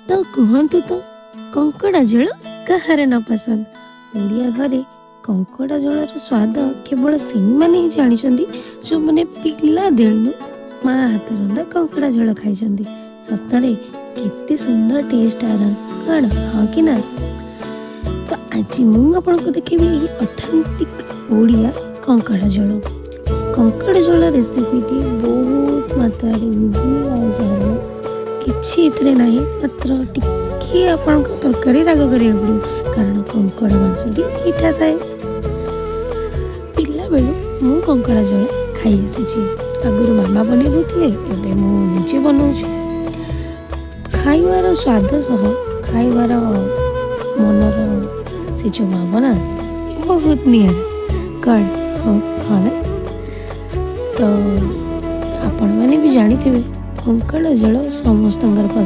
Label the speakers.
Speaker 1: ତ କୁହନ୍ତୁ ତ କଙ୍କଡ଼ା ଝୋଳ କାହାର ନ ପସନ୍ଦ। ଓଡ଼ିଆ ଘରେ କଙ୍କଡ଼ା ଝୋଳର ସ୍ୱାଦ କେବଳ ସେଇମାନେ ହିଁ ଜାଣିଛନ୍ତି ଯେଉଁମାନେ ପିଲାଦିନୁ ମା ହାତ ରନ୍ଧା କଙ୍କଡ଼ା ଝୋଳ ଖାଇଛନ୍ତି। ସତରେ କେତେ ସୁନ୍ଦର ଟେଷ୍ଟ ଆର, କ'ଣ ହଁ କି ନା? ତ ଆଜି ମୁଁ ଆପଣଙ୍କୁ ଦେଖେଇବି ଏହି ଅଥେଣ୍ଟିକ୍ ଓଡ଼ିଆ କଙ୍କଡ଼ା ଝୋଳ। କଙ୍କଡ଼ା ଝୋଳ ରେସିପିଟି ବହୁତ ମାତ୍ରାରେ ଇଜି ଆଉ ସରଳ। କିଛି ଏଥିରେ ନାହିଁ, ମାତ୍ର ଟିକିଏ ଆପଣଙ୍କ ତରକାରୀ ରାଗ କରିବାକୁ ପଡ଼ିବ, କାରଣ କଙ୍କଡ଼ା ମାଂସଟି ମିଠା ଥାଏ। ପିଲାବେଳୁ ମୁଁ କଙ୍କଡ଼ା ଝୋଳ ଖାଇ ଆସିଛି। ଆଗରୁ ମାମା ବନେଇ ଦେଉଥିଲେ, ଏବେ ମୁଁ ନିଜେ ବନାଉଛି। ଖାଇବାର ସ୍ୱାଦ ସହ ଖାଇବାର ମନର ସେ ଯେଉଁ ଭାବନା ବହୁତ ନିଆରା, କ'ଣ ହଁ ହଁ ନା? ତ ଆପଣମାନେ ବି ଜାଣିଥିବେ କଙ୍କଡ଼ା ଝୋଳ ସମସ୍ତଙ୍କର ପସନ୍ଦ।